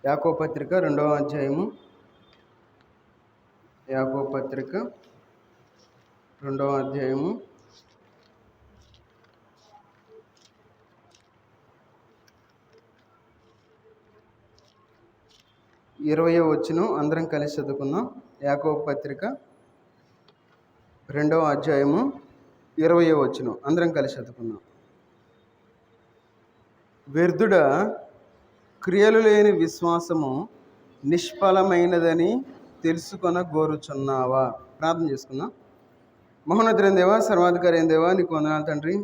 యాకోబు పత్రిక 2వ అధ్యాయము. యాకోబు పత్రిక 2వ అధ్యాయము 20వ వచనం అందరం కలిసి చదువుకుందాం. యాకోబు పత్రిక 2వ అధ్యాయము 20వ వచనం అందరం కలిసి చదువుకుందాం. వ్యర్థుడ, క్రియలు లేని విశ్వాసము నిష్ఫలమైనదని తెలుసుకొన గోరుచున్నావా? ప్రార్థన చేసుకుందాం. మహోన్నతుడైన దేవా, సర్వాధికారి అయిన దేవా, నీకు వందనాలు తండ్రి.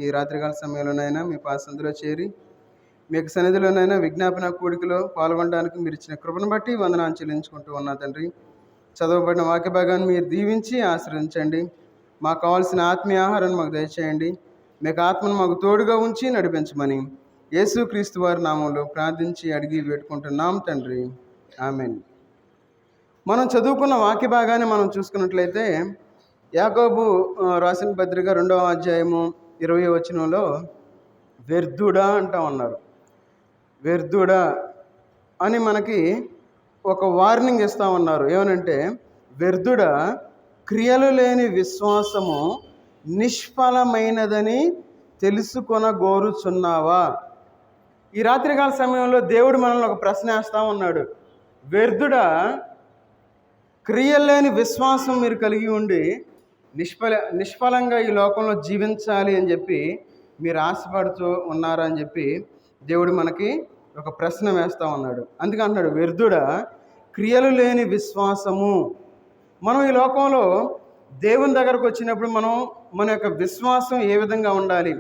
ఈ రాత్రికాల సమయంలోనైనా మీ పాసందులో చేరి మీకు సన్నిధిలోనైనా విజ్ఞాపన కూడికలో పాల్గొనడానికి మీరు ఇచ్చిన కృపను బట్టి వందనాలు చెల్లించుకుంటూ ఉన్నా తండ్రి. చదవబడిన వాక్య భాగాన్ని మీరు దీవించి ఆశ్రయించండి. మాకు కావాల్సిన ఆత్మీయ ఆహారాన్ని మాకు దయచేయండి. మీకు ఆత్మను మాకు తోడుగా ఉంచి నడిపించమని యేసుక్రీస్తు వారి నామంలో ప్రార్థించి అడిగి వేడుకుంటున్నాం తండ్రి. ఆమేన్. మనం చదువుకున్న వాక్య భాగాన్ని మనం చూసుకున్నట్లయితే యాకోబు రాసిన పత్రిక 2వ అధ్యాయము 20వ వచనంలో వ్యర్థుడా అంటా ఉన్నారు. వ్యర్థుడా అని మనకి ఒక వార్నింగ్ ఇస్తూ ఉన్నారు. ఏమనంటే, వ్యర్థుడా, క్రియలు లేని విశ్వాసము నిష్ఫలమైనదని తెలుసుకొన గోరుచున్నావా? ఈ రాత్రికాల సమయంలో దేవుడు మనల్ని ఒక ప్రశ్న వేస్తూ ఉన్నాడు. వ్యర్థుడా, క్రియలు లేని విశ్వాసం మీరు కలిగి ఉండి నిష్ఫలంగా ఈ లోకంలో జీవించాలి అని చెప్పి మీరు ఆశపడుతూ ఉన్నారా అని చెప్పి దేవుడు మనకి ఒక ప్రశ్న వేస్తూ ఉన్నాడు. అందుకే అంటున్నాడు, వ్యర్థుడా, క్రియలు లేని విశ్వాసము. మనం ఈ లోకంలో దేవుని దగ్గరకు వచ్చినప్పుడు మన యొక్క విశ్వాసం ఏ విధంగా ఉండాలి,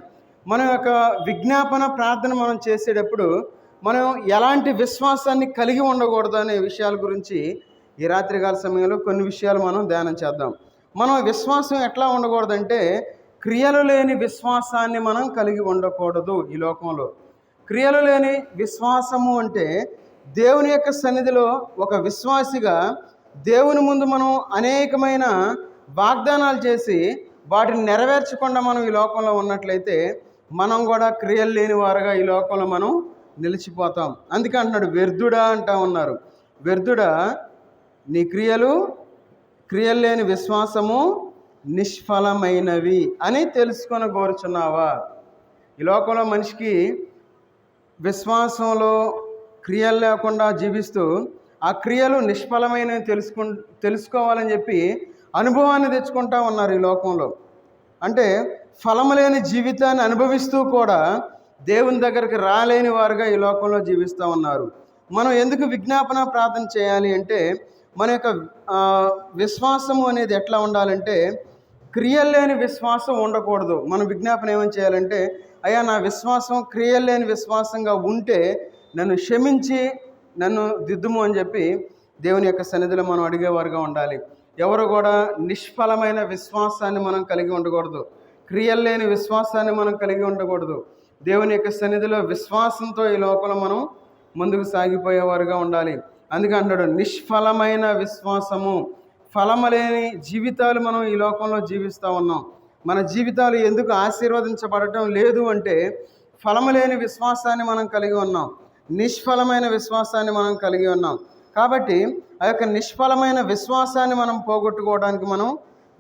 మన యొక్క విజ్ఞాపన ప్రార్థన మనం చేసేటప్పుడు మనం ఎలాంటి విశ్వాసాన్ని కలిగి ఉండకూడదు అనే విషయాల గురించి ఈ రాత్రికాల సమయంలో కొన్ని విషయాలు మనం ధ్యానం చేద్దాం. మనం విశ్వాసం ఎట్లా ఉండకూడదంటే, క్రియలు లేని విశ్వాసాన్ని మనం కలిగి ఉండకూడదు. ఈ లోకంలో క్రియలు లేని విశ్వాసము అంటే దేవుని యొక్క సన్నిధిలో ఒక విశ్వాసిగా దేవుని ముందు మనం అనేకమైన వాగ్దానాలు చేసి వాటిని నెరవేర్చకుండా మనం ఈ లోకంలో ఉన్నట్లయితే మనం కూడా క్రియలు లేని వారుగా ఈ లోకంలో మనం నిలిచిపోతాం. అందుకే అంటున్నాడు, వ్యర్థుడా అంటా ఉన్నారు. వ్యర్థుడా, నీ క్రియలు లేని విశ్వాసము నిష్ఫలమైనవి అని తెలుసుకొని కోరుచున్నావా? ఈ లోకంలో మనిషికి విశ్వాసంలో క్రియలు లేకుండా జీవిస్తూ ఆ క్రియలు నిష్ఫలమైనవి తెలుసుకోవాలని చెప్పి అనుభవాన్ని తెచ్చుకుంటా ఉన్నారు ఈ లోకంలో. అంటే ఫలము లేని జీవితాన్ని అనుభవిస్తూ కూడా దేవుని దగ్గరికి రాలేని వారుగా ఈ లోకంలో జీవిస్తూ ఉన్నారు. మనం ఎందుకు విజ్ఞాపన ప్రార్థన చేయాలి అంటే, మన యొక్క విశ్వాసము అనేది ఎట్లా ఉండాలంటే, క్రియలు లేని విశ్వాసం ఉండకూడదు. మనం విజ్ఞాపన ఏమని చేయాలంటే, అయ్యా, నా విశ్వాసం క్రియలు లేని విశ్వాసంగా ఉంటే నన్ను క్షమించి నన్ను దిద్దుము అని చెప్పి దేవుని యొక్క సన్నిధిలో మనం అడిగేవారుగా ఉండాలి. ఎవరు కూడా నిష్ఫలమైన విశ్వాసాన్ని మనం కలిగి ఉండకూడదు. క్రియలు లేని విశ్వాసాన్ని మనం కలిగి ఉండకూడదు. దేవుని యొక్క సన్నిధిలో విశ్వాసంతో ఈ లోకంలో మనం ముందుకు సాగిపోయేవారుగా ఉండాలి. అందుకే అంటాడు, నిష్ఫలమైన విశ్వాసము. ఫలము లేని జీవితాలు మనం ఈ లోకంలో జీవిస్తూ ఉన్నాం. మన జీవితాలు ఎందుకు ఆశీర్వదించబడటం లేదు అంటే, ఫలము లేని విశ్వాసాన్ని మనం కలిగి ఉన్నాం, నిష్ఫలమైన విశ్వాసాన్ని మనం కలిగి ఉన్నాం. కాబట్టి ఆ యొక్క నిష్ఫలమైన విశ్వాసాన్ని మనం పోగొట్టుకోవడానికి మనం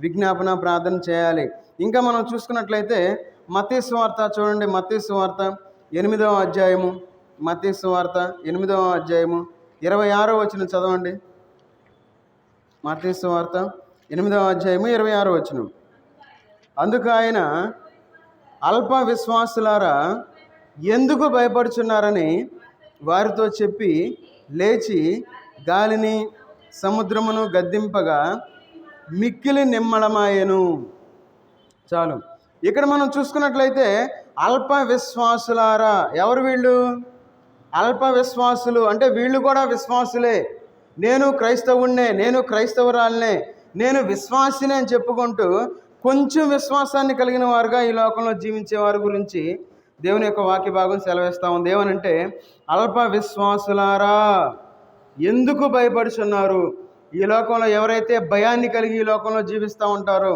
విజ్ఞాపన ప్రార్థన చేయాలి. ఇంకా మనం చూసుకున్నట్లయితే మత్తయి సువార్త చూడండి. మత్తయి సువార్త 8వ అధ్యాయము, మత్తయి సువార్త 8వ అధ్యాయము 26వ వచనం చదవండి. మత్తయి సువార్త 8వ అధ్యాయము 26వ వచనం. అందుకు ఆయన, అల్ప విశ్వాసులారా, ఎందుకు భయపడుచున్నారని వారితో చెప్పి లేచి గాలిని సముద్రమును గద్దింపగా మిక్కిలి నిమ్మళమాయెను. చాలు. ఇక్కడ మనం చూసుకున్నట్లయితే అల్ప విశ్వాసులారా, ఎవరు వీళ్ళు? అల్ప విశ్వాసులు అంటే వీళ్ళు కూడా విశ్వాసులే. నేను క్రైస్తవుణ్ణే, నేను క్రైస్తవురాలనే, నేను విశ్వాసిని అని చెప్పుకుంటూ కొంచెం విశ్వాసాన్ని కలిగిన వారుగా ఈ లోకంలో జీవించే వారి గురించి దేవుని యొక్క వాక్య భాగం సెలవిస్తూ ఉంది. ఏమనంటే, అల్ప విశ్వాసులారా, ఎందుకు భయపడుచున్నారు? ఈ లోకంలో ఎవరైతే భయాన్ని కలిగి ఈ లోకంలో జీవిస్తూ ఉంటారో,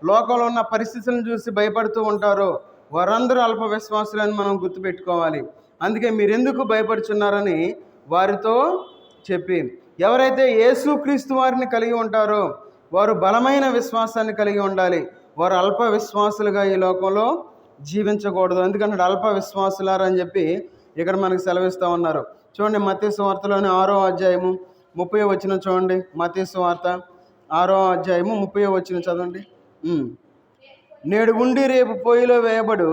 లోకంలో ఉన్న పరిస్థితులను చూసి భయపడుతూ ఉంటారో, వారందరూ అల్ప విశ్వాసులని మనం గుర్తుపెట్టుకోవాలి. అందుకే మీరెందుకు భయపడుచున్నారని వారితో చెప్పి, ఎవరైతే యేసుక్రీస్తు వారిని కలిగి ఉంటారో వారు బలమైన విశ్వాసాన్ని కలిగి ఉండాలి. వారు అల్ప విశ్వాసులుగా ఈ లోకంలో జీవించకూడదు. ఎందుకంటే అల్ప విశ్వాసులారు అని చెప్పి ఇక్కడ మనకు సెలవిస్తూ ఉన్నారు. చూడండి, మత్తయి సువార్తలోని 6వ అధ్యాయము 30వ వచనం చూడండి. మత్తయి సువార్త 6వ అధ్యాయము 30వ వచనం చదవండి. నేడు ఉండి రేపు పొయ్యిలో వేయబడు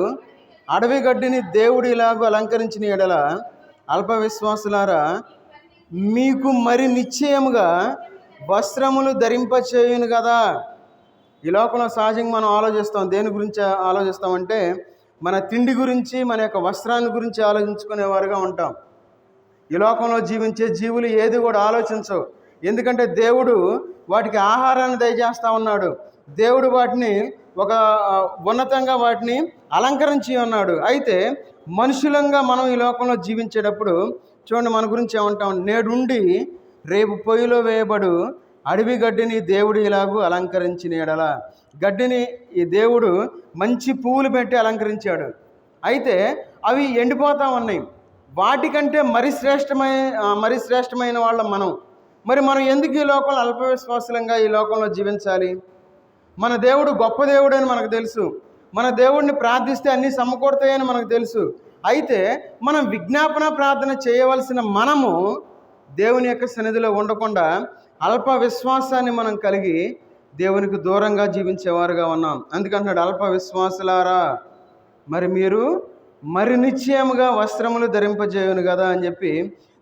అడవి గడ్డిని దేవుడు ఇలాగూ అలంకరించిన ఎడల అల్ప విశ్వాసులారా, మీకు మరి నిశ్చయముగా వస్త్రములు ధరింపచేయును కదా. ఈ లోకంలో సహజంగా మనం ఆలోచిస్తాం. దేని గురించి ఆలోచిస్తామంటే మన తిండి గురించి, మన యొక్క వస్త్రాన్ని గురించి ఆలోచించుకునేవారుగా ఉంటాం. ఈ లోకంలో జీవించే జీవులు ఏది కూడా ఆలోచించవు. ఎందుకంటే దేవుడు వాటికి ఆహారాన్ని దయచేస్తూ ఉన్నాడు. దేవుడు వాటిని ఒక ఉన్నతంగా వాటిని అలంకరించి ఉన్నాడు. అయితే మనుషులంగా మనం ఈ లోకంలో జీవించేటప్పుడు చూడండి, మన గురించి ఏమంటాం? నేడుండి రేపు పొయ్యిలో వేయబడు అడవి గడ్డిని దేవుడు ఇలాగూ అలంకరించిన ఎడల. గడ్డిని ఈ దేవుడు మంచి పువ్వులు పెట్టి అలంకరించాడు. అయితే అవి ఎండిపోతూ ఉన్నాయి. వాటికంటే మరి శ్రేష్టమైన వాళ్ళం మనం ఎందుకు ఈ లోకంలో అల్పవిశ్వాసులంగా ఈ లోకంలో జీవించాలి? మన దేవుడు గొప్ప దేవుడు అని మనకు తెలుసు. మన దేవుడిని ప్రార్థిస్తే అన్నీ సమకూడతాయని మనకు తెలుసు. అయితే మనం విజ్ఞాపన ప్రార్థన చేయవలసిన మనము దేవుని యొక్క సన్నిధిలో ఉండకుండా అల్ప విశ్వాసాన్ని మనం కలిగి దేవునికి దూరంగా జీవించేవారుగా ఉన్నాం. అందుకంటున్నాడు, అల్ప విశ్వాసులారా, మరి మీరు మరి నిశ్చయముగా వస్త్రములు ధరింపజేయును కదా అని చెప్పి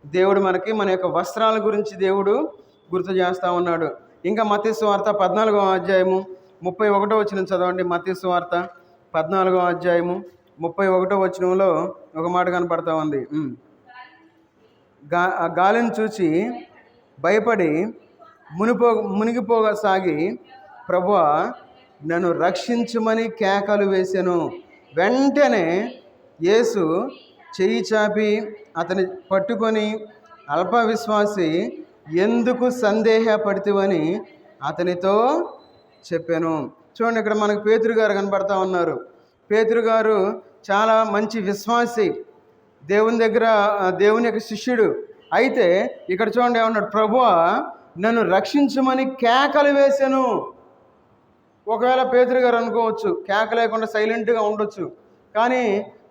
దేవుడు మనకి మన యొక్క వస్త్రాల గురించి దేవుడు గుర్తు చేస్తూ ఉన్నాడు. ఇంకా మత్తయి సువార్త 14వ అధ్యాయము 31వ వచనం చదవండి. మత్తయి సువార్త 14వ అధ్యాయము 31వ వచనంలో ఒక మాట కనపడతా ఉంది. గాలిని చూసి భయపడి మునిగిపోసాగి, ప్రభువా నన్ను రక్షించుమని కేకలు వేసెను. వెంటనే యేసు చెయ్యి చాపి అతని పట్టుకొని, అల్ప విశ్వాసి, ఎందుకు సందేహపడితివని అతనితో చెప్పాను. చూడండి, ఇక్కడ మనకు పేతురు గారు కనపడతా ఉన్నారు. పేతురు గారు చాలా మంచి విశ్వాసి, దేవుని యొక్క శిష్యుడు. అయితే ఇక్కడ చూడండి ఏమన్నాడు? ప్రభువా నన్ను రక్షించమని కేకలు వేశాను. ఒకవేళ పేతురు గారు అనుకోవచ్చు కేక లేకుండా సైలెంట్గా ఉండొచ్చు. కానీ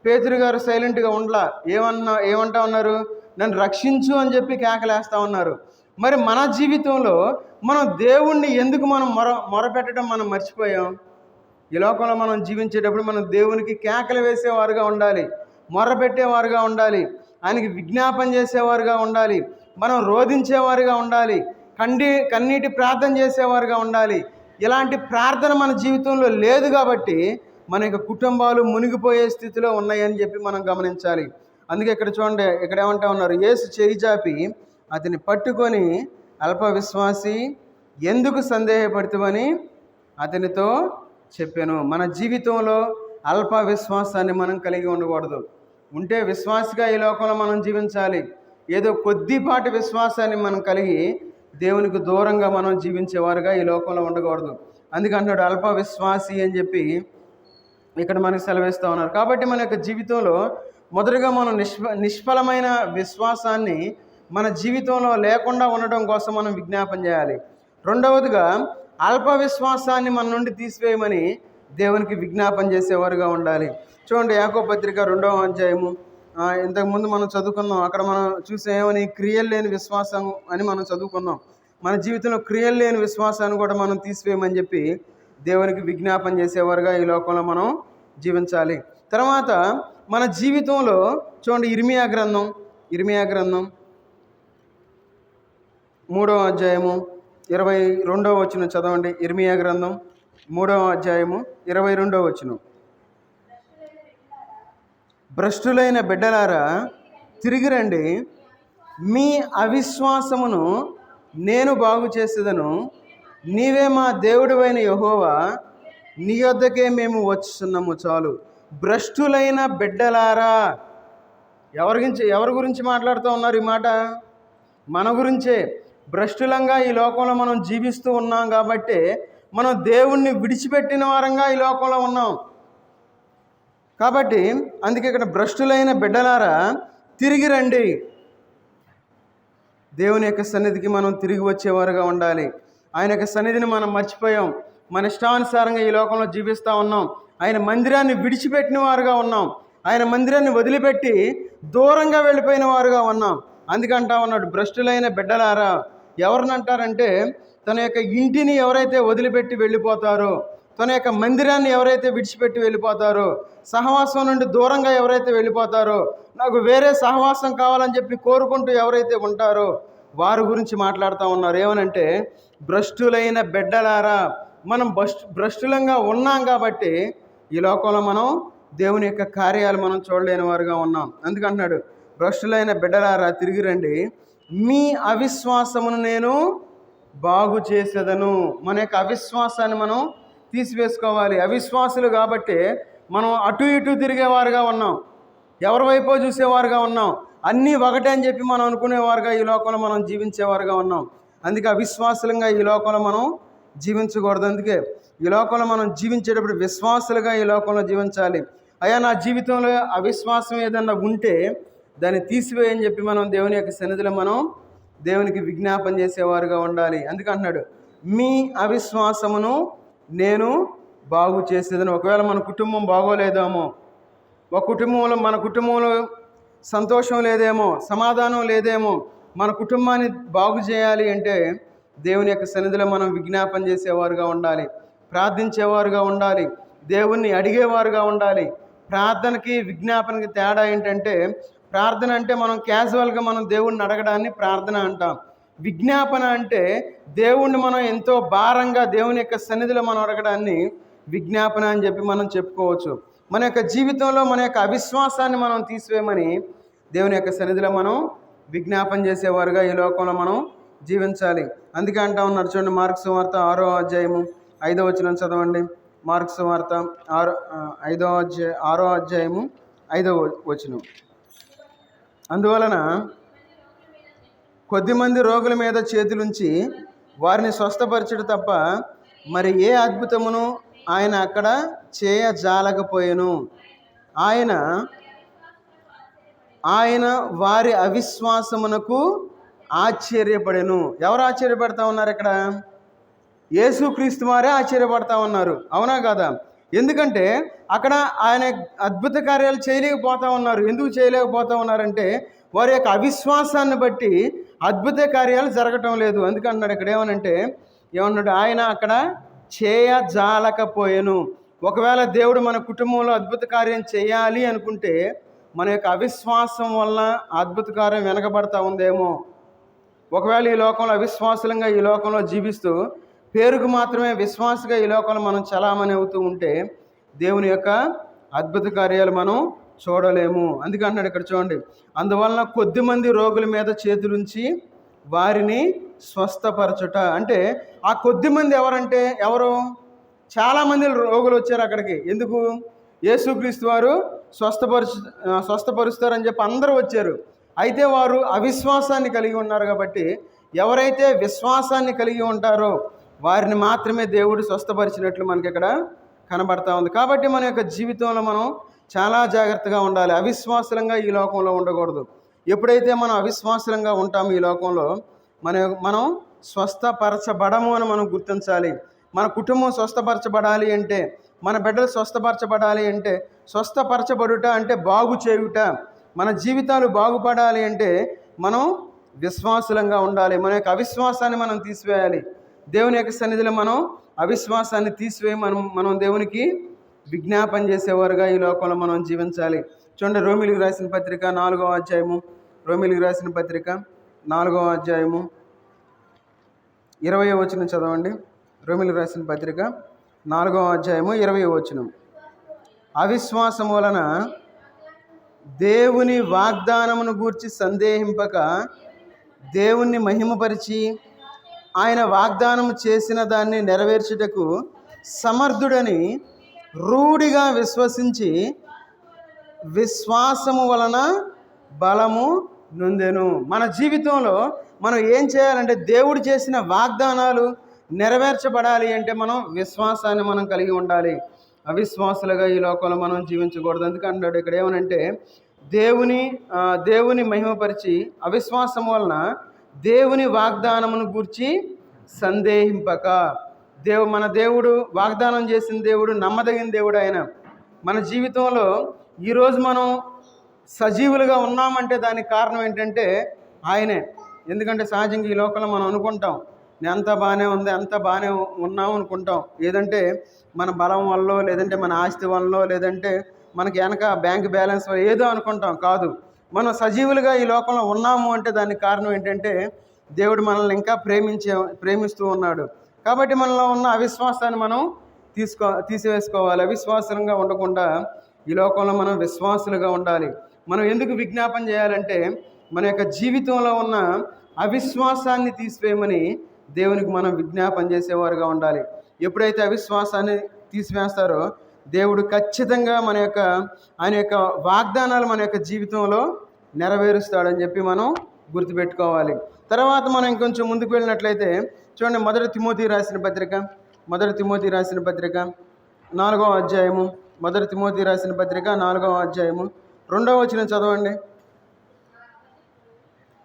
పేతురు గారు సైలెంట్గా ఉండలా. ఏమంటా ఉన్నారు? నన్ను రక్షించు అని చెప్పి కేకలేస్తూ ఉన్నారు. మరి మన జీవితంలో మనం దేవుణ్ణి ఎందుకు మొరపెట్టడం మనం మర్చిపోయాం? ఈ లోకంలో మనం జీవించేటప్పుడు మనం దేవునికి కేకలు వేసేవారుగా ఉండాలి, మొర్రపెట్టేవారుగా ఉండాలి, ఆయనకి విజ్ఞాపన చేసేవారుగా ఉండాలి, మనం రోధించేవారుగా ఉండాలి, కన్నీటి ప్రార్థన చేసేవారుగా ఉండాలి. ఇలాంటి ప్రార్థన మన జీవితంలో లేదు కాబట్టి మన యొక్క కుటుంబాలు మునిగిపోయే స్థితిలో ఉన్నాయని చెప్పి మనం గమనించాలి. అందుకే ఇక్కడ చూడండి, ఇక్కడ ఏమంటా ఉన్నారు? యేసు చేయి చాపి అతన్ని పట్టుకొని, అల్ప విశ్వాసి, ఎందుకు సందేహపడుతువని అతనితో చెప్పాను. మన జీవితంలో అల్ప విశ్వాసాన్ని మనం కలిగి ఉండకూడదు. ఉంటే విశ్వాసిగా ఈ లోకంలో మనం జీవించాలి. ఏదో కొద్దిపాటి విశ్వాసాన్ని మనం కలిగి దేవునికి దూరంగా మనం జీవించేవారుగా ఈ లోకంలో ఉండకూడదు. అందుకంటున్నాడు అల్ప విశ్వాసి అని చెప్పి ఇక్కడ మనకు సెలవిస్తూ ఉన్నారు. కాబట్టి మన యొక్క జీవితంలో మొదటగా మనం నిష్ఫలమైన విశ్వాసాన్ని మన జీవితంలో లేకుండా ఉండడం కోసం మనం విజ్ఞాపన చేయాలి. రెండవదిగా అల్ప విశ్వాసాన్ని మన నుండి తీసివేయమని దేవునికి విజ్ఞాపన చేసేవారుగా ఉండాలి. చూడండి, యాకోబు పత్రిక 2వ అధ్యాయము, ఇంతకుముందు మనం చదువుకున్నాం. అక్కడ మనం చూసేమని క్రియలు లేని విశ్వాసం అని మనం చదువుకున్నాం. మన జీవితంలో క్రియలు లేని విశ్వాసాన్ని కూడా మనం తీసివేయమని చెప్పి దేవునికి విజ్ఞాపన చేసేవారుగా ఈ లోకంలో మనం జీవించాలి. తర్వాత మన జీవితంలో చూడండి, ఇర్మియా గ్రంథం 3వ అధ్యాయము 22వ వచనం చదవండి. ఇర్మియా గ్రంథం 3వ అధ్యాయము 22వ వచనం. భ్రష్టులైన బిడ్డలారా తిరిగి రండి, మీ అవిశ్వాసమును నేను బాగు చేసేదను, నీవే మా దేవుడివైన యెహోవా, నీ యొద్దకే మేము వచ్చుచున్నాము చాలు. భ్రష్టులైన బిడ్డలారా, ఎవరి గురించి మాట్లాడుతూ ఉన్నారు ఈ మాట? మన గురించే. భ్రష్టులంగా ఈ లోకంలో మనం జీవిస్తూ ఉన్నాం కాబట్టి మనం దేవుణ్ణి విడిచిపెట్టిన వారంగా ఈ లోకంలో ఉన్నాం. కాబట్టి అందుకే ఇక్కడ భ్రష్టులైన బిడ్డలారా తిరిగి రండి. దేవుని యొక్క సన్నిధికి మనం తిరిగి వచ్చేవారుగా ఉండాలి. ఆయన యొక్క సన్నిధిని మనం మర్చిపోయాం. మన ఇష్టానుసారంగా ఈ లోకంలో జీవిస్తూ ఉన్నాం. ఆయన మందిరాన్ని విడిచిపెట్టిన వారుగా ఉన్నాం. ఆయన మందిరాన్ని వదిలిపెట్టి దూరంగా వెళ్ళిపోయిన వారుగా ఉన్నాం. అందుకంటా ఉన్నాడు, భ్రష్టులైన బిడ్డలారా. ఎవరిని అంటారంటే, తన యొక్క ఇంటిని ఎవరైతే వదిలిపెట్టి వెళ్ళిపోతారో, తన యొక్క మందిరాన్ని ఎవరైతే విడిచిపెట్టి వెళ్ళిపోతారో, సహవాసం నుండి దూరంగా ఎవరైతే వెళ్ళిపోతారో, నాకు వేరే సహవాసం కావాలని చెప్పి కోరుకుంటూ ఎవరైతే ఉంటారో వారి గురించి మాట్లాడుతూ ఉన్నారు. ఏమనంటే, భ్రష్టులైన బిడ్డలారా. మనం భ్రష్టులంగా ఉన్నాం కాబట్టి ఈ లోకంలో మనం దేవుని యొక్క కార్యాలు మనం చూడలేని వారుగా ఉన్నాం. అందుకంటున్నాడు, భ్రష్టులైన బిడ్డలారా తిరిగి రండి, మీ అవిశ్వాసమును నేను బాగు చేసేదను. మన యొక్క అవిశ్వాసాన్ని మనం తీసివేసుకోవాలి. అవిశ్వాసులు కాబట్టి మనం అటు ఇటు తిరిగేవారుగా ఉన్నాం. ఎవరి వైపో చూసేవారుగా ఉన్నాం. అన్నీ ఒకటే అని చెప్పి మనం అనుకునేవారుగా ఈ లోకంలో మనం జీవించేవారుగా ఉన్నాం. అందుకే అవిశ్వాసులంగా ఈ లోకంలో మనం జీవించకూడదు. అందుకే ఈ లోకంలో మనం జీవించేటప్పుడు విశ్వాసులుగా ఈ లోకంలో జీవించాలి. అయ్యా, నా జీవితంలో అవిశ్వాసం ఏదన్నా ఉంటే దాన్ని తీసివేయని చెప్పి మనం దేవుని యొక్క సన్నిధిలో మనం దేవునికి విజ్ఞాపన చేసేవారుగా ఉండాలి. అందుకంటున్నాడు, మీ అవిశ్వాసమును నేను బాగు చేసేదని. ఒకవేళ మన కుటుంబం బాగోలేదేమో, మన కుటుంబంలో సంతోషం లేదేమో, సమాధానం లేదేమో, మన కుటుంబాన్ని బాగు చేయాలి అంటే దేవుని యొక్క సన్నిధిలో మనం విజ్ఞాపన చేసేవారుగా ఉండాలి, ప్రార్థించేవారుగా ఉండాలి, దేవుణ్ణి అడిగేవారుగా ఉండాలి. ప్రార్థనకి విజ్ఞాపనకి తేడా ఏంటంటే, ప్రార్థన అంటే మనం క్యాజువల్గా మనం దేవుణ్ణి అడగడాన్ని ప్రార్థన అంటాం. విజ్ఞాపన అంటే దేవుణ్ణి మనం ఎంతో భారంగా దేవుని యొక్క సన్నిధిలో మనం అడగడాన్ని విజ్ఞాపన అని చెప్పి మనం చెప్పుకోవచ్చు. మన యొక్క జీవితంలో మన యొక్క అవిశ్వాసాన్ని మనం తీసివేయమని దేవుని యొక్క సన్నిధిలో మనం విజ్ఞాపన చేసేవారుగా ఈ లోకంలో మనం జీవించాలి. అందుకే అంటా ఉన్నారు చూడండి, మార్కు సువార్త 6వ అధ్యాయము 5వ వచనం చదవండి. మార్కు సువార్త 6వ అధ్యాయము 5వ వచనం. అందువలన కొద్దిమంది రోగుల మీద చేతులుంచి వారిని స్వస్థపరచడం తప్ప మరి ఏ అద్భుతమును ఆయన అక్కడ చేయజాలకపోయెను. ఆయన వారి అవిశ్వాసమునకు ఆశ్చర్యపడెను. ఎవరు ఆశ్చర్యపడతా ఉన్నారు ఇక్కడ? యేసుక్రీస్తు వారే ఆశ్చర్యపడతా ఉన్నారు. అవునా కదా? ఎందుకంటే అక్కడ ఆయన అద్భుత కార్యాలు చేయలేకపోతా ఉన్నారు. ఎందుకు చేయలేకపోతా ఉన్నారంటే వారి యొక్క అవిశ్వాసాన్ని బట్టి అద్భుత కార్యాలు జరగటం లేదు. అందుకంటున్నాడు ఇక్కడ ఏమన్నాడు, ఆయన అక్కడ చేయజాలకపోయెను. ఒకవేళ దేవుడు మన కుటుంబంలో అద్భుత కార్యం చేయాలి అనుకుంటే మన యొక్క అవిశ్వాసం వలన అద్భుత కార్యం వెనకబడతా ఉందేమో. ఒకవేళ ఈ లోకంలో అవిశ్వాసులంగా ఈ లోకంలో జీవిస్తూ పేరుకు మాత్రమే విశ్వాసగా ఈ లోకంలో మనం చలామణి అవుతూ ఉంటే దేవుని యొక్క అద్భుత కార్యాలు మనం చూడలేము. అందుకంటున్నాడు ఇక్కడ చూడండి, అందువలన కొద్దిమంది రోగుల మీద చేతులుంచి వారిని స్వస్థపరచుట. అంటే ఆ కొద్దిమంది ఎవరు? చాలామంది రోగులు వచ్చారు అక్కడికి. ఎందుకు? యేసుక్రీస్తు వారు స్వస్థపరుస్తారని చెప్పి అందరూ వచ్చారు. అయితే వారు అవిశ్వాసాన్ని కలిగి ఉన్నారు కాబట్టి ఎవరైతే విశ్వాసాన్ని కలిగి ఉంటారో వారిని మాత్రమే దేవుడు స్వస్థపరిచినట్లు మనకి ఇక్కడ కనబడతా ఉంది. కాబట్టి మన యొక్క జీవితంలో మనం చాలా జాగ్రత్తగా ఉండాలి. అవిశ్వాసంగా ఈ లోకంలో ఉండకూడదు. ఎప్పుడైతే మనం అవిశ్వాసంగా ఉంటామో ఈ లోకంలో మనం స్వస్థపరచబడము అని మనం గుర్తించాలి. మన కుటుంబం స్వస్థపరచబడాలి అంటే, మన బిడ్డలు స్వస్థపరచబడాలి అంటే, స్వస్థపరచబడుట అంటే బాగు చేయుట. మన జీవితాలు బాగుపడాలి అంటే మనం విశ్వాసులంగా ఉండాలి. మన యొక్క అవిశ్వాసాన్ని మనం తీసివేయాలి. దేవుని యొక్క సన్నిధిలో మనం అవిశ్వాసాన్ని తీసివేయి మనం దేవునికి విజ్ఞాపన చేసేవారుగా ఈ లోకంలో మనం జీవించాలి. చూడండి, రోమిలికి రాసిన పత్రిక 4వ అధ్యాయము, రోమిలికి రాసిన పత్రిక 4వ అధ్యాయము 20వ వచనం చదవండి. రోమిలికి రాసిన పత్రిక 4వ అధ్యాయము 20వ వచనం. అవిశ్వాసం వలన దేవుని వాగ్దానమును గూర్చి సందేహింపక దేవుణ్ణి మహిమపరిచి ఆయన వాగ్దానము చేసిన దాన్ని నెరవేర్చుటకు సమర్థుడని రూఢిగా విశ్వసించి విశ్వాసము వలన బలము నొందెను. మన జీవితంలో మనం ఏం చేయాలంటే దేవుడు చేసిన వాగ్దానాలు నెరవేర్చబడాలి అంటే మనం విశ్వాసాన్ని మనం కలిగి ఉండాలి. అవిశ్వాసులుగా ఈ లోకంలో మనం జీవించకూడదు. అందుకంటాడు ఇక్కడ దేవుని మహిమపరిచి అవిశ్వాసం వలన దేవుని వాగ్దానమును గూర్చి సందేహింపక. మన దేవుడు వాగ్దానం చేసిన దేవుడు నమ్మదగిన దేవుడు. ఆయన మన జీవితంలో ఈరోజు మనం సజీవులుగా ఉన్నామంటే దానికి కారణం ఏంటంటే ఆయనే. ఎందుకంటే సహజంగా ఈ లోకంలో మనం అనుకుంటాం అంత బాగానే ఉంది, అంత బాగానే ఉన్నాం అనుకుంటాం. ఏదంటే మన బలం వల్ల, లేదంటే మన ఆస్తి వల్ల, లేదంటే మనకి వెనక బ్యాంక్ బ్యాలెన్స్ వల్ల ఏదో అనుకుంటాం. కాదు, మనం సజీవులుగా ఈ లోకంలో ఉన్నాము అంటే దానికి కారణం ఏంటంటే దేవుడు మనల్ని ఇంకా ప్రేమిస్తూ ఉన్నాడు. కాబట్టి మనలో ఉన్న అవిశ్వాసాన్ని మనం తీసివేసుకోవాలి. అవిశ్వాసంగా ఉండకుండా ఈ లోకంలో మనం విశ్వాసులుగా ఉండాలి. మనం ఎందుకు విజ్ఞాపన చేయాలంటే మన యొక్క జీవితంలో ఉన్న అవిశ్వాసాన్ని తీసివేయమని దేవునికి మనం విజ్ఞాపన చేసేవారుగా ఉండాలి. ఎప్పుడైతే అవిశ్వాసాన్ని తీసివేస్తారో దేవుడు ఖచ్చితంగా ఆయన యొక్క వాగ్దానాలు మన యొక్క జీవితంలో నెరవేరుస్తాడని చెప్పి మనం గుర్తుపెట్టుకోవాలి. తర్వాత మనం ఇంకొంచెం ముందుకు వెళ్ళినట్లయితే చూడండి, మొదటి తిమోతి రాసిన పత్రిక 4వ అధ్యాయము. మొదటి తిమోతి రాసిన పత్రిక 4వ అధ్యాయము 2వ వచనం చదవండి.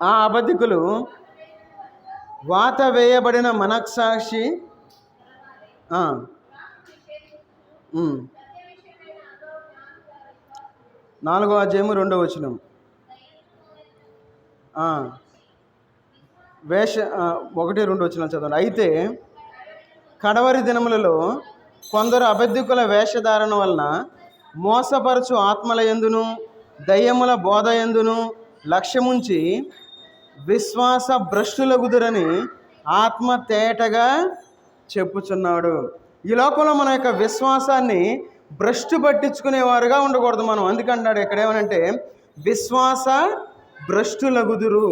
ఆ అబద్ధికులు వాత వేయబడిన మనస్సాక్షి 4వ అధ్యాయము 2వ వచనం 1-2 వచనాలు చదవండి. అయితే కడవరి దినములలో కొందరు అబద్ధికుల వేషధారణ వలన మోసపరచు ఆత్మల యందును దయ్యముల బోధ యందును లక్ష్యముంచి విశ్వాస భ్రష్టులగుదురని ఆత్మ తేటగా చెప్పుచున్నాడు. ఈ లోకంలో మన యొక్క విశ్వాసాన్ని భ్రష్టు పట్టించుకునేవారుగా ఉండకూడదు మనం. అందుకంటాడు ఎక్కడేమనంటే విశ్వాస భ్రష్టులగుదురు.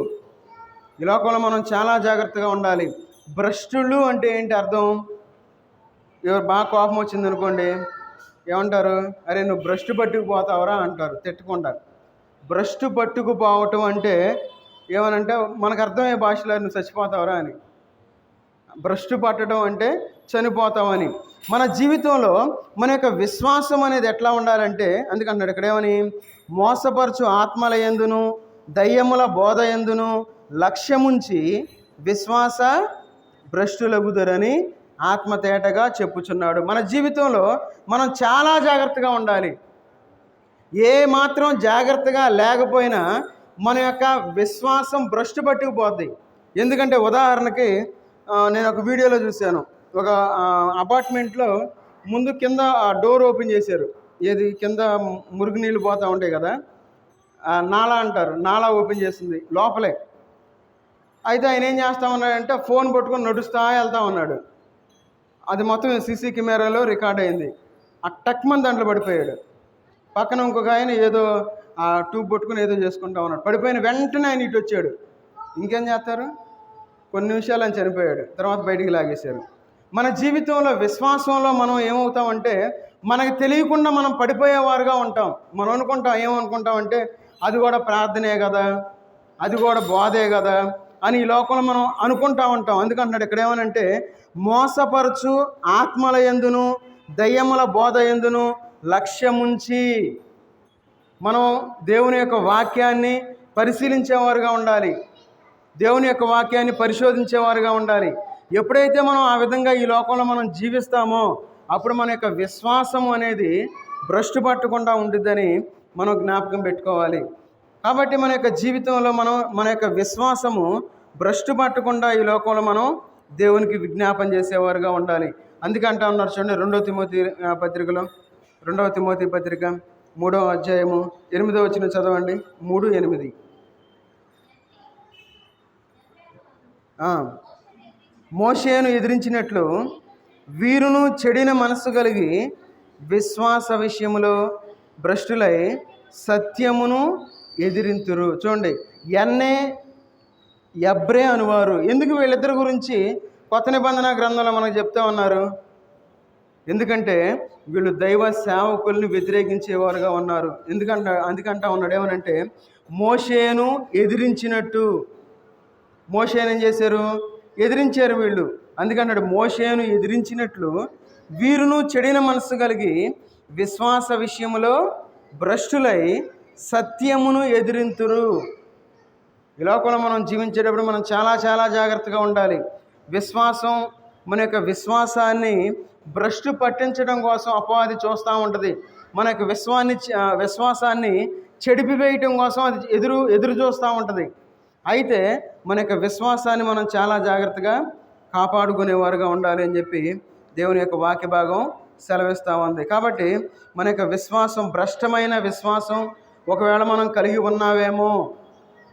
ఈ లోకంలో మనం చాలా జాగ్రత్తగా ఉండాలి. భ్రష్టులు అంటే ఏంటి అర్థం? ఎవరు బాగా కోపం వచ్చింది అనుకోండి, ఏమంటారు? అరే నువ్వు భ్రష్టు పట్టుకుపోతావురా అంటారు తిట్టకుండా. భ్రష్టు పట్టుకుపోవటం అంటే ఏమనంటే మనకు అర్థమయ్యే భాషలో నువ్వు చచ్చిపోతావురా అని. భ్రష్టు పట్టడం అంటే చనిపోతావని. మన జీవితంలో మన యొక్క విశ్వాసం అనేది ఎట్లా ఉండాలంటే అందుకన్నాడు ఇక్కడేమని, మోసపరచు ఆత్మల యందును దయ్యముల బోధ యందును లక్ష్యముంచి విశ్వాస భ్రష్టులగుదురని ఆత్మ తేటగా చెప్పుచున్నాడు. మన జీవితంలో మనం చాలా జాగ్రత్తగా ఉండాలి. ఏ మాత్రం జాగ్రత్తగా లేకపోయినా మన యొక్క విశ్వాసం భ్రష్టు పట్టుకుపోద్ది. ఎందుకంటే ఉదాహరణకి నేను ఒక వీడియోలో చూశాను. ఒక అపార్ట్మెంట్లో ముందు కింద ఆ డోర్ ఓపెన్ చేశారు. ఏది కింద మురుగునీళ్ళు పోతూ ఉంటాయి కదా, నాలా అంటారు, నాలా ఓపెన్ చేస్తుంది లోపలే. అయితే ఆయన ఏం చేస్తా ఉన్నాడంటే ఫోన్ పట్టుకొని నడుస్తూ వెళ్తా ఉన్నాడు. అది మొత్తం సీసీ కెమెరాలో రికార్డ్ అయింది. ఆ టక్మని దాంట్లో పడిపోయాడు. పక్కన ఇంకొక ఆయన ఏదో ఆ ట్యూబ్ పట్టుకుని ఏదో చేసుకుంటా ఉన్నాడు. పడిపోయిన వెంటనే ఆయన ఇటు వచ్చాడు. ఇంకేం చేస్తారు? కొన్ని నిమిషాలు ఆయన చనిపోయాడు. తర్వాత బయటికి లాగేశారు. మన జీవితంలో విశ్వాసంలో మనం ఏమవుతామంటే మనకు తెలియకుండా మనం పడిపోయేవారుగా ఉంటాం. మనం ఏమనుకుంటామంటే అది కూడా ప్రార్థనే కదా, అది కూడా బోధే కదా అని ఈ లోకంలో మనం అనుకుంటా ఉంటాం. అందుకంటున్నాడు ఇక్కడేమనంటే మోసపరచు ఆత్మల యందును దయ్యముల బోధ యందును లక్ష్యముంచి మనం దేవుని యొక్క వాక్యాన్ని పరిశీలించేవారుగా ఉండాలి. దేవుని యొక్క వాక్యాన్ని పరిశోధించేవారుగా ఉండాలి. ఎప్పుడైతే మనం ఆ విధంగా ఈ లోకంలో మనం జీవిస్తామో అప్పుడు మన యొక్క విశ్వాసము అనేది భ్రష్టు పట్టకుండా ఉంటుందని మనం జ్ఞాపకం పెట్టుకోవాలి. కాబట్టి మన యొక్క జీవితంలో మన యొక్క విశ్వాసము భ్రష్టు పట్టకుండా ఈ లోకంలో మనం దేవునికి విజ్ఞాపన చేసేవారుగా ఉండాలి. అందుకే అంటా ఉన్నారు చూడండి, 2వ తిమోతి పత్రిక 3వ అధ్యాయము 8వ వచనం చదవండి. 3:8 మోషేను ఎదిరించినట్లు వీరును చెడిన మనస్సు కలిగి విశ్వాస విషయములో భ్రష్టులై సత్యమును ఎదిరింతురు. చూడండి, ఎబ్రే అనువారు. ఎందుకు వీళ్ళిద్దరి గురించి కొత్త నిబంధన గ్రంథంలో మనకు చెప్తా ఉన్నారు? ఎందుకంటే వీళ్ళు దైవ సేవకుల్ని వ్యతిరేకించేవారుగా ఉన్నారు. అందుకంటా ఉన్నాడు ఏమనంటే మోషేను ఎదిరించినట్టు. మోషేను ఏం చేశారు? ఎదిరించారు వీళ్ళు. అందుకన్నాడు మోషేను ఎదిరించినట్లు వీరును చెడిన మనస్సు కలిగి విశ్వాస విషయములో భ్రష్టులై సత్యమును ఎదిరింతురు. ఈ లోకంలో మనం జీవించేటప్పుడు మనం చాలా చాలా జాగ్రత్తగా ఉండాలి. విశ్వాసం, మన యొక్క విశ్వాసాన్ని భ్రష్టు పట్టించడం కోసం అపవాది చూస్తూ ఉంటుంది. మన యొక్క విశ్వాసాన్ని చెడిపివేయటం కోసం అది ఎదురు చూస్తూ ఉంటుంది. అయితే మన యొక్క విశ్వాసాన్ని మనం చాలా జాగ్రత్తగా కాపాడుకునేవారుగా ఉండాలి అని చెప్పి దేవుని యొక్క వాక్య భాగం సెలవిస్తూ ఉంది. కాబట్టి మన యొక్క విశ్వాసం, భ్రష్టమైన విశ్వాసం ఒకవేళ మనం కలిగి ఉన్నావేమో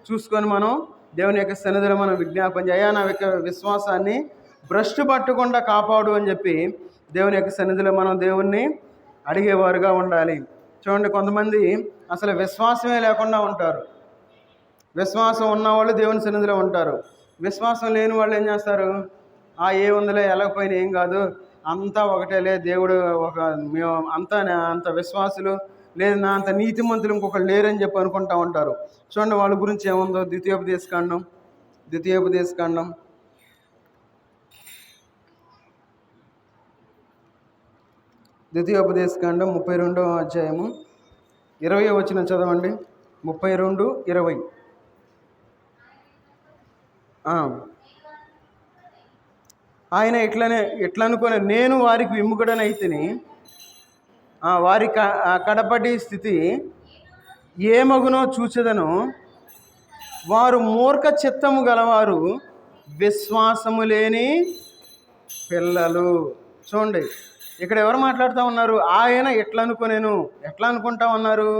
చూసుకొని మనం దేవుని యొక్క సన్నిధిలో మనం విజ్ఞాపన చేయ, నా యొక్క విశ్వాసాన్ని భ్రష్టు పట్టకుండా కాపాడు అని చెప్పి దేవుని యొక్క సన్నిధిలో మనం దేవుణ్ణి అడిగేవారుగా ఉండాలి. చూడండి, కొంతమంది అసలు విశ్వాసమే లేకుండా ఉంటారు. విశ్వాసం ఉన్నవాళ్ళు దేవుని సన్నిధిలో ఉంటారు. విశ్వాసం లేని వాళ్ళు ఏం చేస్తారు? ఏ ఉందిలే, వెళ్ళకపోయినా ఏం కాదు, అంతా ఒకటేలే, దేవుడు మేము అంత విశ్వాసులు లేదు, నా అంత నీతిమంతులు ఇంకొకరు లేరని చెప్పి అనుకుంటా ఉంటారు. చూడండి వాళ్ళ గురించి ఏముందో ద్వితీయోపదేశకాండం 32వ అధ్యాయము 20వ వచనం చదవండి. 32:20. ఆయన ఎట్లా అనుకుని, నేను వారికి విముఖుడనైతిని, వారి కడపటి స్థితి ఏమగునో చూచెదను, వారు మూర్ఖ చిత్తము గలవారు, విశ్వాసము లేని పిల్లలు. చూడండి, ఇక్కడ ఎవరు మాట్లాడుతూ ఉన్నారు? ఆయన ఎట్లా అనుకుంటా ఉన్నారు?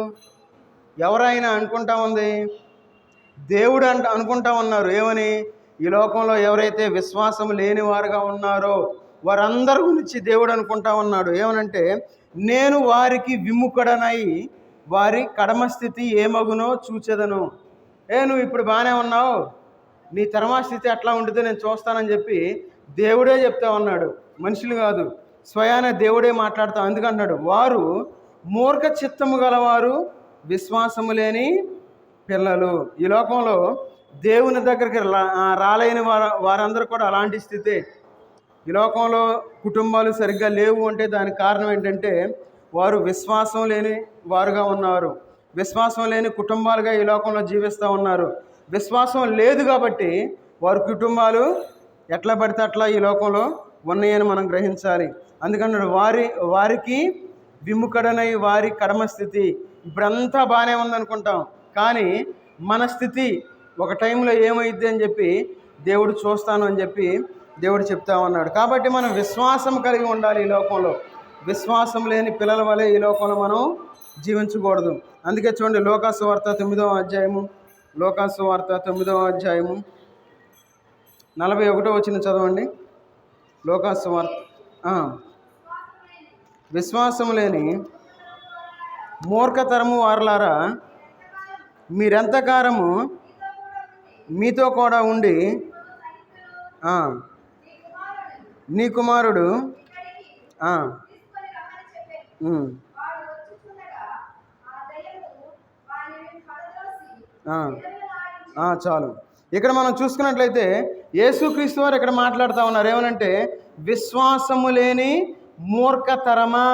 ఎవరైనా అనుకుంటా ఉంది? దేవుడు అనుకుంటా ఉన్నారు. ఏమని? ఈ లోకంలో ఎవరైతే విశ్వాసం లేని వారుగా ఉన్నారో వారందరి గురించి దేవుడు అనుకుంటా ఉన్నాడు. ఏమనంటే, నేను వారికి విముఖుడనై వారి కడమ స్థితి ఏమగునో చూచెదను. నువ్వు ఇప్పుడు బాగానే ఉన్నావు, నీ తర్వా స్థితి అట్లా ఉంటుందో నేను చూస్తానని చెప్పి దేవుడే చెప్తా ఉన్నాడు, మనుషులు కాదు. స్వయాన దేవుడే మాట్లాడతాం. ఎందుకంటున్నాడు? వారు మూర్ఖ చిత్తము గలవారు, విశ్వాసము లేని పిల్లలు. ఈ లోకంలో దేవుని దగ్గరికి రాలేని వారందరూ కూడా అలాంటి స్థితే. ఈ లోకంలో కుటుంబాలు సరిగ్గా లేవు అంటే దానికి కారణం ఏంటంటే వారు విశ్వాసం లేని వారుగా ఉన్నారు. విశ్వాసం లేని కుటుంబాలుగా ఈ లోకంలో జీవిస్తూ ఉన్నారు. విశ్వాసం లేదు కాబట్టి వారి కుటుంబాలు ఎట్లా పడితే అట్లా ఈ లోకంలో ఉన్నాయని మనం గ్రహించాలి. అందుకన్నాడు వారికి విముఖుడనై వారి కడమ స్థితి. ఇప్పుడంతా బాగానే ఉందనుకుంటాం, కానీ మన స్థితి ఒక టైంలో ఏమైద్ది అని చెప్పి దేవుడు చూస్తాను అని చెప్పి దేవుడు చెప్తా ఉన్నాడు. కాబట్టి మనం విశ్వాసం కలిగి ఉండాలి. ఈ లోకంలో విశ్వాసం లేని పిల్లల వలె ఈ లోకంలో మనం జీవించకూడదు. అందుకే చూడండి, లోకాసు వార్త 9వ అధ్యాయము 41వ వచనం చదవండి. లోకాసు వార్త. విశ్వాసం లేని మూర్ఖతరము వారలారా, మీరెంతకాలము మీతో కూడా ఉండి నీ కుమారుడు చాలు. ఇక్కడ మనం చూసుకున్నట్లయితే యేసుక్రీస్తు వారు ఇక్కడ మాట్లాడుతూ ఉన్నారు. ఏమనంటే, విశ్వాసము లేని మూర్ఖతరమా.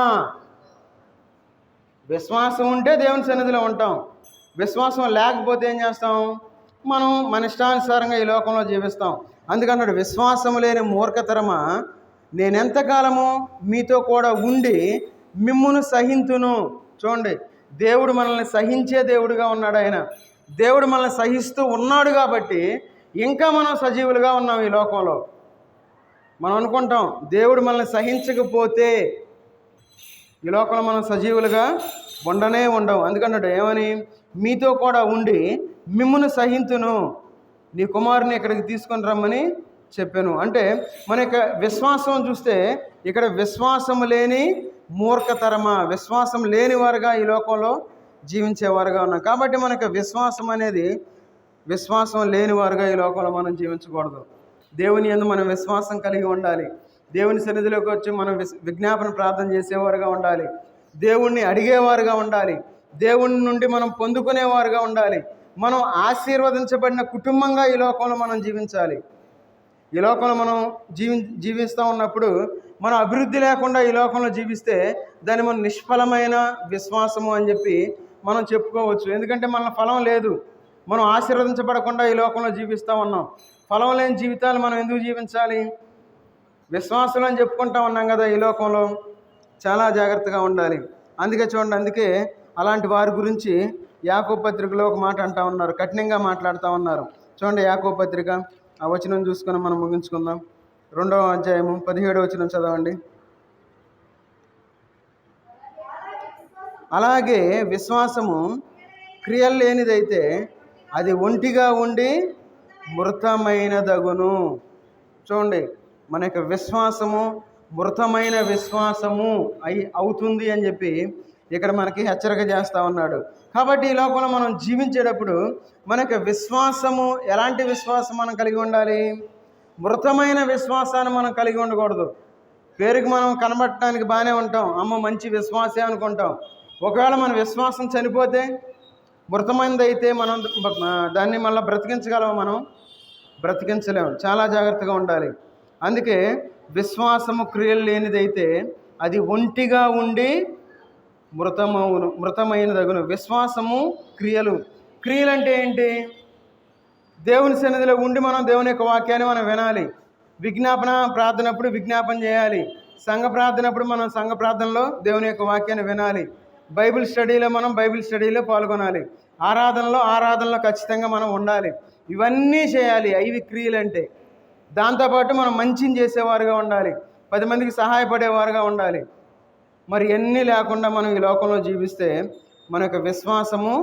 విశ్వాసం ఉంటే దేవుని సన్నిధిలో ఉంటాం. విశ్వాసం లేకపోతే ఏం చేస్తాం? మనం మన ఇష్టానుసారంగా ఈ లోకంలో జీవిస్తాం. అందుకన్నాడు, విశ్వాసము లేని మూర్ఖతరమా, నేనెంతకాలము మీతో కూడా ఉండి మిమ్మును సహింతును. చూడండి, దేవుడు మనల్ని సహించే దేవుడుగా ఉన్నాడు. ఆయన దేవుడు మనల్ని సహిస్తూ ఉన్నాడు కాబట్టి ఇంకా మనం సజీవులుగా ఉన్నాం ఈ లోకంలో. మనం అనుకుంటాం దేవుడు మనల్ని సహించకపోతే ఈ లోకంలో మనం సజీవులుగా ఉండవు. అందుకన్నాడు ఏమని? మీతో కూడా ఉండి మిమ్మును సహింతును, నీ కుమారుని ఇక్కడికి తీసుకొని రమ్మని చెప్పాను. అంటే మన యొక్క విశ్వాసం చూస్తే ఇక్కడ విశ్వాసము లేని మూర్ఖతరమా, విశ్వాసం లేని వారుగా ఈ లోకంలో జీవించేవారుగా ఉన్నాం. కాబట్టి మనకు విశ్వాసం అనేది విశ్వాసం లేని వారుగా ఈ లోకంలో మనం జీవించకూడదు. దేవుని యందు మనం విశ్వాసం కలిగి ఉండాలి. దేవుని సన్నిధిలోకి వచ్చి మనం విజ్ఞాపన ప్రార్థన చేసేవారుగా ఉండాలి. దేవుణ్ణి అడిగేవారుగా ఉండాలి. దేవుని నుండి మనం పొందుకునేవారుగా ఉండాలి. మనం ఆశీర్వదించబడిన కుటుంబంగా ఈ లోకంలో మనం జీవించాలి. ఈ లోకంలో మనం జీవిస్తూ ఉన్నప్పుడు మనం అభివృద్ధి లేకుండా ఈ లోకంలో జీవిస్తే దాన్ని మనం నిష్ఫలమైన విశ్వాసము అని చెప్పి మనం చెప్పుకోవచ్చు. ఎందుకంటే మన ఫలం లేదు. మనం ఆశీర్వదించబడకుండా ఈ లోకంలో జీవిస్తూ ఉన్నాం. ఫలం లేని జీవితాలు మనం ఎందుకు జీవించాలి? విశ్వాసులు అని చెప్పుకుంటా ఉన్నాం కదా ఈ లోకంలో. చాలా జాగ్రత్తగా ఉండాలి. అందుకే చూడండి, అందుకే అలాంటి వారి గురించి యాకోబు పత్రికలో ఒక మాట అంటా ఉన్నారు, కఠినంగా మాట్లాడుతూ ఉన్నారు. చూడండి, యాకోబు పత్రిక ఆ వచనం చూసుకొని మనం ముగించుకుందాం. 2వ అధ్యాయము 17వ వచనం చదవండి. అలాగే విశ్వాసము క్రియలు లేనిదైతే అది ఒంటిగా ఉండి మృతమైనదగును. చూడండి, మన యొక్క విశ్వాసము మృతమైన విశ్వాసము అవుతుంది అని చెప్పి ఇక్కడ మనకి హెచ్చరిక చేస్తూ ఉన్నాడు. కాబట్టి ఈ లోకంలో మనం జీవించేటప్పుడు మన యొక్క విశ్వాసము ఎలాంటి విశ్వాసం మనం కలిగి ఉండాలి? మృతమైన విశ్వాసాన్ని మనం కలిగి ఉండకూడదు. పేరుకి మనం కనబడటానికి బాగానే ఉంటాం, అమ్మ మంచి విశ్వాసే అనుకుంటాం. ఒకవేళ మన విశ్వాసం చనిపోతే, మృతమైనది అయితే మనం దాన్ని మళ్ళీ బ్రతికించగలము? మనం బ్రతికించలేము. చాలా జాగ్రత్తగా ఉండాలి. అందుకే విశ్వాసము క్రియలు లేనిదైతే అది ఒంటిగా ఉండి మృతమైనదగును. విశ్వాసము క్రియలు అంటే ఏంటి? దేవుని సన్నిధిలో ఉండి మనం దేవుని యొక్క వాక్యాన్ని మనం వినాలి. విజ్ఞాపన ప్రార్థనప్పుడు విజ్ఞాపన చేయాలి. సంఘ ప్రార్థనప్పుడు మనం సంఘ ప్రార్థనలో దేవుని యొక్క వాక్యాన్ని వినాలి. బైబిల్ స్టడీలో మనం బైబిల్ స్టడీలో పాల్గొనాలి. ఆరాధనలో ఖచ్చితంగా మనం ఉండాలి. ఇవన్నీ చేయాలి. ఇవి క్రియలు అంటే. దాంతోపాటు మనం మంచిని చేసేవారుగా ఉండాలి, 10 మందికి సహాయపడేవారుగా ఉండాలి. మరి ఎన్ని లేకుండా మనం ఈ లోకంలో జీవిస్తే మన యొక్క విశ్వాసము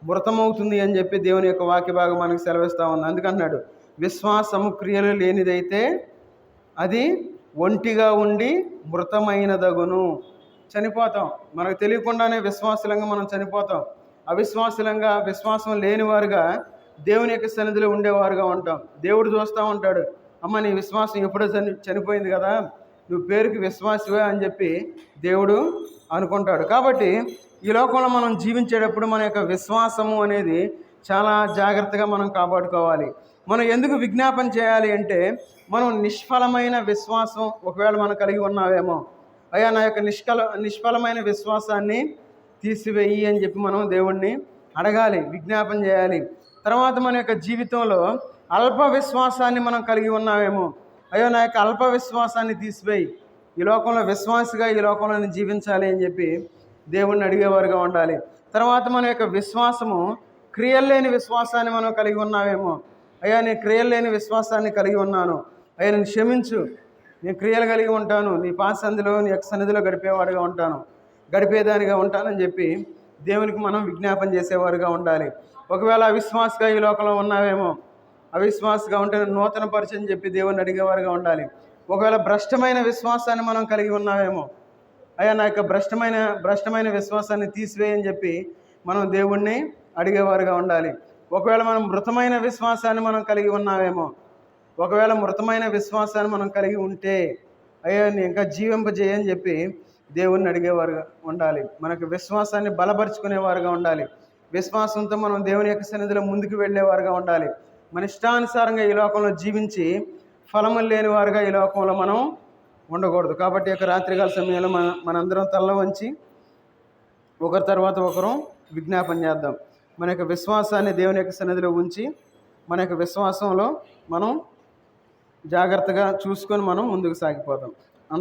మృతమవుతుంది అని చెప్పి దేవుని యొక్క వాక్య భాగం మనకు సెలవిస్తూ ఉంది. అందుకంటున్నాడు, విశ్వాసము క్రియలు లేనిదైతే అది ఒంటిగా ఉండి మృతమైనదగును. చనిపోతాం. మనకు తెలియకుండానే విశ్వాసులంగా మనం చనిపోతాం. అవిశ్వాసులంగా, విశ్వాసం లేనివారుగా దేవుని యొక్క సన్నిధిలో ఉండేవారుగా ఉంటాం. దేవుడు చూస్తూ ఉంటాడు, అమ్మ నీ విశ్వాసం ఎప్పుడో చనిపోయింది కదా, నువ్వు పేరుకి విశ్వాసవే అని చెప్పి దేవుడు అనుకుంటాడు. కాబట్టి ఈ లోకంలో మనం జీవించేటప్పుడు మన యొక్క విశ్వాసము అనేది చాలా జాగ్రత్తగా మనం కాపాడుకోవాలి. మనం ఎందుకు విజ్ఞాపన చేయాలి అంటే, మనం నిష్ఫలమైన విశ్వాసం ఒకవేళ మనం కలిగి ఉన్నావేమో, అయ్యా నా యొక్క నిష్ఫలమైన విశ్వాసాన్ని తీసివేయి అని చెప్పి మనం దేవుణ్ణి అడగాలి, విజ్ఞాపన చేయాలి. తర్వాత మన యొక్క జీవితంలో అల్ప విశ్వాసాన్ని మనం కలిగి ఉన్నామేమో, అయ్యో నా యొక్క అల్ప విశ్వాసాన్ని తీసివేయి, ఈ లోకంలో విశ్వాసిగా ఈ లోకంలో జీవించాలి అని చెప్పి దేవుణ్ణి అడిగేవారుగా ఉండాలి. తర్వాత మన యొక్క విశ్వాసము క్రియలు లేని విశ్వాసాన్ని మనం కలిగి ఉన్నామేమో, అయ్యా నేను క్రియలు లేని విశ్వాసాన్ని కలిగి ఉన్నాను, అయ్యా నేను క్షమించు, నేను క్రియలు కలిగి ఉంటాను, నీ సన్నిధిలో నీ యొక్క సన్నిధిలో గడిపేదానిగా ఉంటానని చెప్పి దేవునికి మనం విజ్ఞాపన చేసేవారుగా ఉండాలి. ఒకవేళ అవిశ్వాసగా ఈ లోకంలో ఉన్నావేమో, అవిశ్వాసగా ఉంటే నూతన పరిచయం చెప్పి దేవుని అడిగేవారుగా ఉండాలి. ఒకవేళ భ్రష్టమైన విశ్వాసాన్ని మనం కలిగి ఉన్నావేమో, అయ్యా నా యొక్క భ్రష్టమైన విశ్వాసాన్ని తీసివేయని చెప్పి మనం దేవుణ్ణి అడిగేవారుగా ఉండాలి. ఒకవేళ మనం మృతమైన విశ్వాసాన్ని మనం కలిగి ఉన్నావేమో, ఒకవేళ మృతమైన విశ్వాసాన్ని మనం కలిగి ఉంటే, అయ్యా నీ ఇంకా జీవింపజేయని చెప్పి దేవుణ్ణి అడిగేవారుగా ఉండాలి. మనకు విశ్వాసాన్ని బలపరుచుకునేవారుగా ఉండాలి. విశ్వాసంతో మనం దేవుని యొక్క సన్నిధిలో ముందుకు వెళ్ళేవారుగా ఉండాలి. మన ఇష్టానుసారంగా ఈ లోకంలో జీవించి ఫలములు లేని వారుగా ఈ లోకంలో మనం ఉండకూడదు. కాబట్టి యొక్క రాత్రికాల సమయంలో మనందరం తల్ల వంచి ఒకరి తర్వాత ఒకరు విజ్ఞాపన చేద్దాం. మన యొక్క విశ్వాసాన్ని దేవుని యొక్క సన్నిధిలో ఉంచి మన యొక్క విశ్వాసంలో మనం జాగ్రత్తగా చూసుకొని మనం ముందుకు సాగిపోదాం.